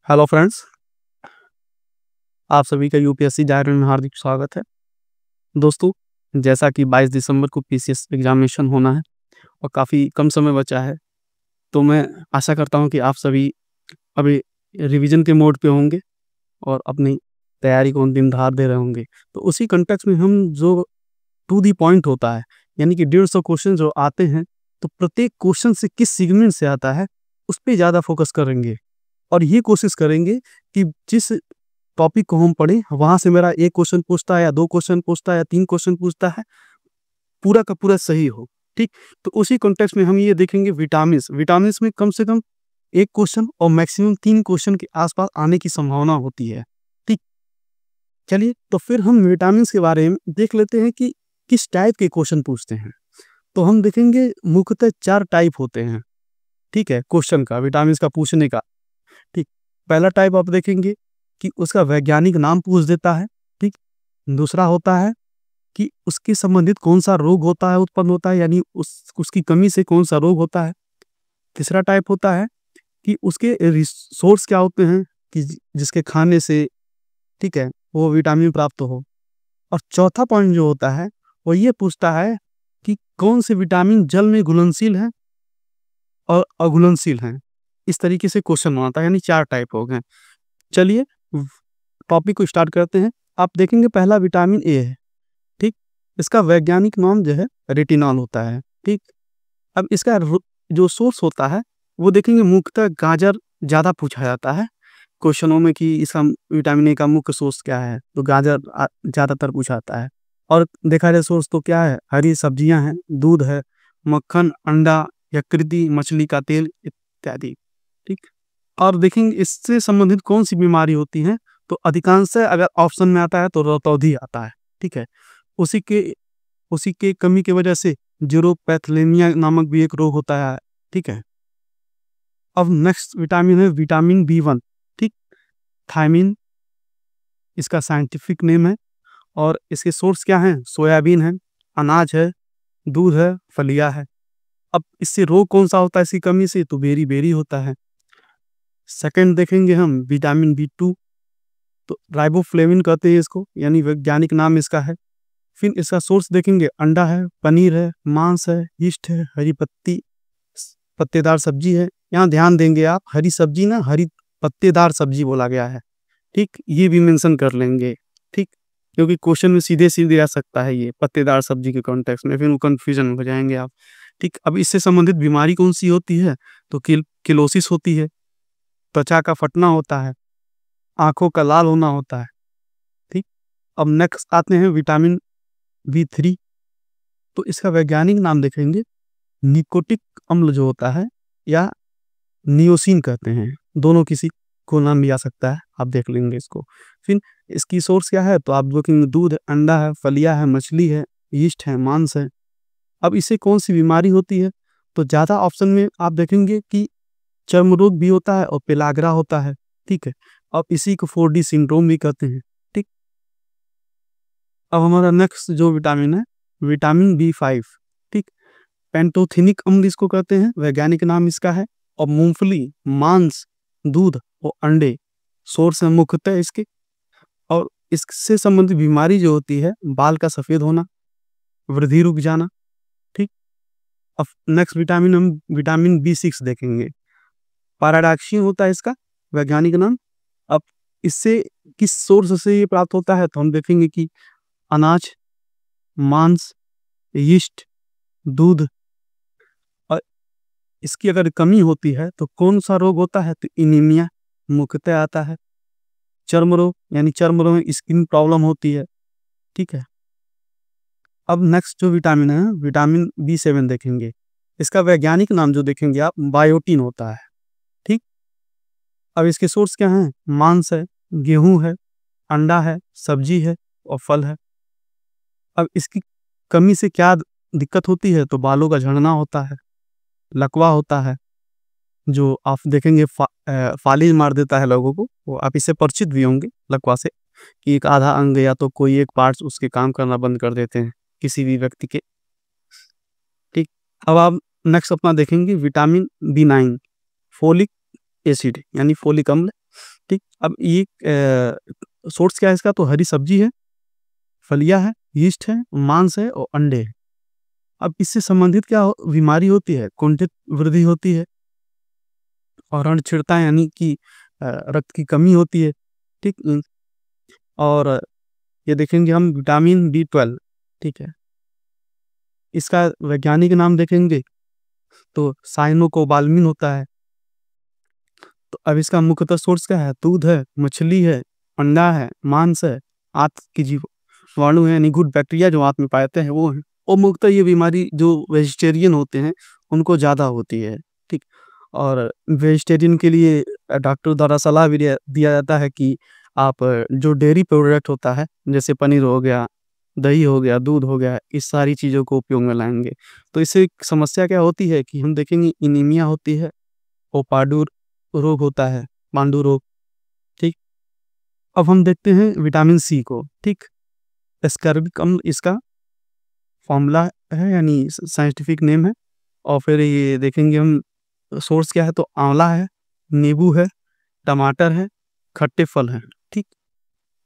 Hello friends, आप सभी का यूपीएससी डायरी में हार्दिक स्वागत है। दोस्तों, जैसा कि 22 दिसंबर को पीसीएस एग्जामिनेशन होना है और काफ़ी कम समय बचा है, तो मैं आशा करता हूं कि आप सभी अभी रिवीजन के मोड पे होंगे और अपनी तैयारी को अंतिम धार दे रहे होंगे। तो उसी कंटेक्स्ट में हम जो टू दी पॉइंट होता है, यानी कि 150 क्वेश्चन जो आते हैं, तो प्रत्येक क्वेश्चन से किस सेगमेंट से आता है उस पर ज़्यादा फोकस करेंगे और ये कोशिश करेंगे कि जिस टॉपिक को हम पढ़ें वहां से मेरा एक क्वेश्चन पूछता है या 2 क्वेश्चन पूछता है या 3 क्वेश्चन पूछता है, पूरा का पूरा सही हो। ठीक, तो उसी कॉन्टेक्स्ट में हम ये देखेंगे विटामिन्स में कम से कम एक क्वेश्चन और मैक्सिमम 3 क्वेश्चन के आसपास आने की संभावना होती है। ठीक, चलिए तो फिर हम विटामिन्स के बारे में देख लेते हैं कि किस टाइप के क्वेश्चन पूछते हैं। तो हम देखेंगे मुख्यतः 4 टाइप होते हैं। ठीक है, क्वेश्चन का विटामिन्स का पूछने का। ठीक, पहला टाइप आप देखेंगे कि उसका वैज्ञानिक नाम पूछ देता है। ठीक, दूसरा होता है कि उसके संबंधित कौन सा रोग होता है, उत्पन्न होता है, यानी उसकी कमी से कौन सा रोग होता है। तीसरा टाइप होता है कि उसके रिसोर्स क्या होते हैं कि जिसके खाने से, ठीक है, वो विटामिन प्राप्त हो। और चौथा पॉइंट जो होता है वो ये पूछता है कि कौन से विटामिन जल में घुलनशील है और अघुलनशील हैं। इस तरीके से क्वेश्चन बनाता है, यानी 4 टाइप हो गए। चलिए टॉपिक को स्टार्ट करते हैं। आप देखेंगे पहला विटामिन ए है। ठीक, इसका वैज्ञानिक नाम जो है रेटिनॉल होता है। ठीक, अब इसका जो सोर्स होता है वो देखेंगे मुख्यतः गाजर ज़्यादा पूछा जाता है क्वेश्चनों में कि इसका विटामिन ए का मुख्य सोर्स क्या है, तो गाजर ज़्यादातर पूछा जाता है। और देखा जाए सोर्स तो क्या है, हरी सब्जियां हैं, दूध है, मक्खन, अंडा, यकृत, मछली का तेल इत्यादि। ठीक, और देखेंगे इससे संबंधित कौन सी बीमारी होती है, तो अधिकांश अगर ऑप्शन में आता है तो रतौंधी आता है। ठीक है, उसी के उसी के कमी की वजह से जीरोपैथलेमिया नामक भी एक रोग होता है। ठीक है, अब नेक्स्ट विटामिन है विटामिन बी 1। ठीक, थायमिन इसका साइंटिफिक नेम है। और इसके सोर्स क्या हैं, सोयाबीन है, अनाज है, दूध है, फलिया है। अब इससे रोग कौन सा होता है इसकी कमी से, तो बेरी बेरी होता है। सेकंड देखेंगे हम विटामिन बी 2, तो राइबोफ्लेविन कहते हैं इसको, यानी वैज्ञानिक नाम इसका है। फिर इसका सोर्स देखेंगे अंडा है, पनीर है, मांस है, यीस्ट है, हरी पत्ती पत्तेदार सब्जी है। यहाँ ध्यान देंगे आप, हरी सब्जी ना हरी पत्तेदार सब्जी बोला गया है। ठीक, ये भी मेंशन कर लेंगे। ठीक, क्योंकि क्वेश्चन में सीधे सीधे आ सकता है ये पत्तेदार सब्जी के कॉन्टेक्स्ट में, फिर वो कंफ्यूजन हो जाएंगे आप। ठीक, अब इससे संबंधित बीमारी कौन सी होती है, तो किलोसिस होती है, त्वचा का फटना होता है, आंखों का लाल होना होता है। ठीक, अब नेक्स्ट आते हैं विटामिन बी 3। तो इसका वैज्ञानिक नाम देखेंगे निकोटिक अम्ल जो होता है, या नियोसिन कहते हैं, दोनों किसी को नाम भी आ सकता है, आप देख लेंगे इसको। फिर इसकी सोर्स क्या है, तो आप देखेंगे दूध है, अंडा है, फलिया है, मछली है, यीस्ट है, मांस है। अब इससे कौन सी बीमारी होती है, तो ज़्यादा ऑप्शन में आप देखेंगे कि चर्म रोग भी होता है और पेलाग्रा होता है। ठीक है, अब इसी को 4D सिंड्रोम भी कहते हैं। ठीक, अब हमारा नेक्स्ट जो विटामिन है विटामिन बी 5। ठीक, पेंटोथेनिक अम्ल इसको कहते हैं, वैज्ञानिक नाम इसका है। और मूंगफली, मांस, दूध और अंडे सोर्स है मुख्यतः इसके। और इससे संबंधित बीमारी जो होती है, बाल का सफेद होना, वृद्धि रुक जाना। ठीक, अब नेक्स्ट विटामिन हम विटामिन बी 6 देखेंगे। पैराडॉक्सिन होता है इसका वैज्ञानिक नाम। अब इससे किस सोर्स से ये प्राप्त होता है, तो हम देखेंगे कि अनाज, मांस, यीस्ट, दूध। और इसकी अगर कमी होती है तो कौन सा रोग होता है, तो एनीमिया मुख्यतः आता है। चर्म रोग, यानी चर्म रोग में स्किन प्रॉब्लम होती है। ठीक है, अब नेक्स्ट जो विटामिन है विटामिन बी 7 देखेंगे। इसका वैज्ञानिक नाम जो देखेंगे आप बायोटीन होता है। ठीक, अब इसके सोर्स क्या हैं, मांस है, गेहूं है, अंडा है, सब्जी है और फल है। अब इसकी कमी से क्या दिक्कत होती है, तो बालों का झड़ना होता है, लकवा होता है, जो आप देखेंगे फालिज मार देता है लोगों को। वो आप इससे परिचित भी होंगे लकवा से, कि एक आधा अंग या तो कोई एक पार्ट्स उसके काम करना बंद कर देते हैं किसी भी व्यक्ति के। ठीक, अब आप नेक्स्ट अपना देखेंगे विटामिन बी 9, फोलिक एसिड यानी फोलिक अम्ल। ठीक, अब ये सोर्स क्या है इसका? तो हरी सब्जी है, फलियां है, यीस्ट है, मांस है और अंडे है। अब इससे संबंधित क्या बीमारी होती है? कुंठित वृद्धि होती है और रण छिड़ता है, यानी कि रक्त की कमी होती है। ठीक, और ये देखेंगे हम विटामिन B12। ठीक है, इसका वैज्ञानिक नाम देखेंगे तो साइनोकोबाल्मिन होता है। तो अब इसका मुख्यतः सोर्स क्या है? दूध है, मछली है, अंडा है, मांस है, आंत की जीवाणु है, यानी गुड बैक्टीरिया जो आंत में पाते हैं वो है। और मुख्यतः ये बीमारी जो वेजिटेरियन होते हैं उनको ज़्यादा होती है। ठीक, और वेजिटेरियन के लिए डॉक्टर द्वारा सलाह भी दिया जाता है कि आप जो डेयरी प्रोडक्ट होता है, जैसे पनीर हो गया, दही हो गया, दूध हो गया, इस सारी चीज़ों को उपयोग में लाएंगे। तो इससे एक समस्या क्या होती है कि हम देखेंगे इनीमिया होती है और पाडू रोग होता है, पांडु रोग। ठीक, अब हम देखते हैं विटामिन सी को। ठीक, एस्कॉर्बिक अम्ल इसका फॉर्मूला है, यानी साइंटिफिक नेम है। और फिर ये देखेंगे हम सोर्स क्या है? तो आंवला है, नींबू है, टमाटर है, खट्टे फल हैं। ठीक,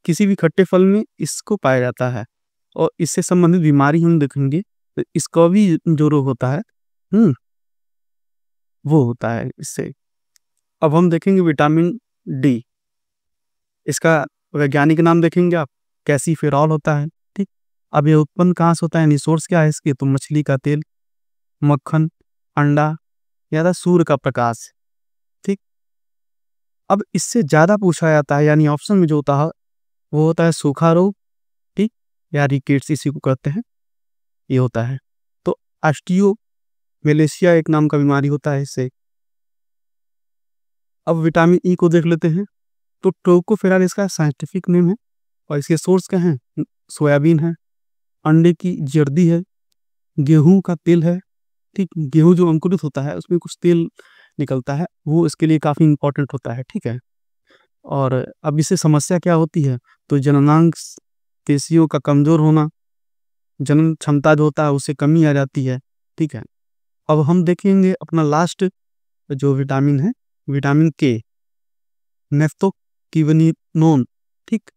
किसी भी खट्टे फल में इसको पाया जाता है और इससे संबंधित बीमारी हम देखेंगे तो इसका भी जो रोग होता है, वो होता है इससे। अब हम देखेंगे विटामिन डी, इसका वैज्ञानिक नाम देखेंगे आप, कैल्सीफेरॉल होता है। ठीक, अब ये उत्पन्न कहाँ से होता है, यानी सोर्स क्या है इसके? तो मछली का तेल, मक्खन, अंडा या सूर्य का प्रकाश। ठीक, अब इससे ज्यादा पूछा जाता है, यानी ऑप्शन में जो होता है वो होता है सूखा रोग। ठीक, या रिकेट्स इसी को कहते हैं, ये होता है। तो ऑस्टियो मेलेशिया एक नाम का बीमारी होता है इससे। अब विटामिन ई को देख लेते हैं। तो टोकोफेरॉल इसका साइंटिफिक नेम है और इसके सोर्स क्या हैं? सोयाबीन है, अंडे की जर्दी है, गेहूं का तेल है। ठीक, गेहूं जो अंकुरित होता है उसमें कुछ तेल निकलता है, वो इसके लिए काफी इंपॉर्टेंट होता है। ठीक है, और अब इससे समस्या क्या होती है? तो जननांग पेशियों का कमजोर होना, जनन क्षमता जो होता है उससे कमी आ जाती है। ठीक है, अब हम देखेंगे अपना लास्ट जो विटामिन है, विटामिन के, नेफ्थोकिवनिनोन। ठीक,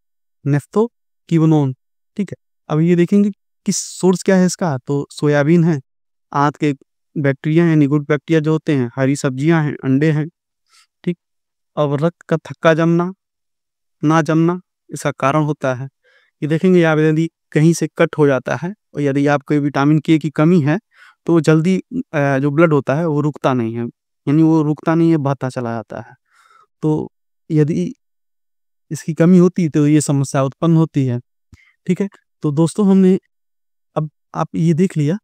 नेफ्थोकिवनोन। ठीक है, अब ये देखेंगे किस सोर्स क्या है इसका? तो सोयाबीन है, आंत के बैक्टीरिया हैं, गुड बैक्टीरिया जो होते हैं, हरी सब्जियां हैं, अंडे हैं। ठीक, अब रक्त का थक्का जमना, ना जमना इसका कारण होता है। ये देखेंगे आप, यदि कहीं से कट हो जाता है और यदि आपको विटामिन के की कमी है तो जल्दी जो ब्लड होता है वो रुकता नहीं है, यानी वो रुकता नहीं है, बहता चला जाता है। तो यदि इसकी कमी होती है तो ये समस्या उत्पन्न होती है। ठीक है, तो दोस्तों हमने अब आप ये देख लिया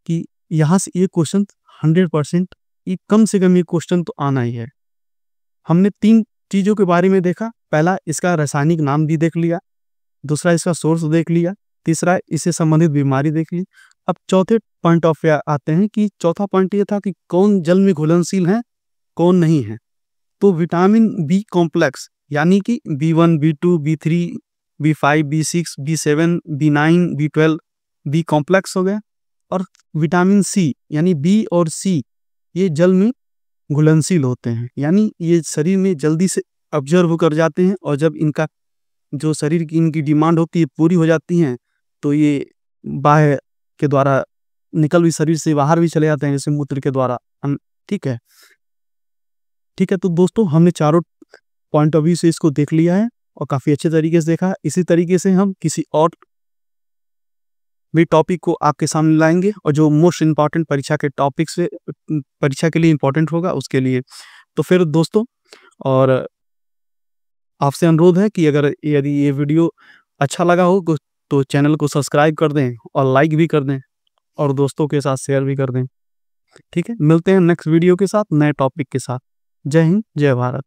कि यहाँ से ये क्वेश्चन 100% ये कम से कम ये क्वेश्चन तो आना ही है। हमने 3 चीज़ों के बारे में देखा। पहला, इसका रासायनिक नाम भी देख लिया, दूसरा इसका सोर्स देख लिया, तीसरा इससे संबंधित बीमारी देख ली। अब चौथे पॉइंट ऑफ व्यू आते हैं कि चौथा पॉइंट ये था कि कौन जल में घुलनशील है, कौन नहीं है। तो विटामिन बी कॉम्प्लेक्स, यानी कि B1, B2, B3, B5, B6, B7, B9, B12, B complex हो गया। और विटामिन सी, यानी बी और सी, ये जल में घुलनशील होते हैं, यानी ये शरीर में जल्दी से ऑब्जर्व कर जाते हैं और जब इनका जो शरीर की इनकी डिमांड होती है पूरी हो जाती हैं तो ये बाह्य के द्वारा निकल भी शरीर से बाहर भी चले जाते हैं, जैसे मूत्र के द्वारा। ठीक है, ठीक है, तो दोस्तों हमने चारों पॉइंट ऑफ व्यू से इसको देख लिया है और काफ़ी अच्छे तरीके से देखा। इसी तरीके से हम किसी और भी टॉपिक को आपके सामने लाएंगे और जो मोस्ट इम्पॉर्टेंट परीक्षा के टॉपिक से परीक्षा के लिए इम्पोर्टेंट होगा उसके लिए। तो फिर दोस्तों, और आपसे अनुरोध है कि अगर यदि ये वीडियो अच्छा लगा हो तो चैनल को सब्सक्राइब कर दें और लाइक भी कर दें और दोस्तों के साथ शेयर भी कर दें। ठीक है, मिलते हैं नेक्स्ट वीडियो के साथ, नए टॉपिक के साथ। जय हिंद, जय भारत।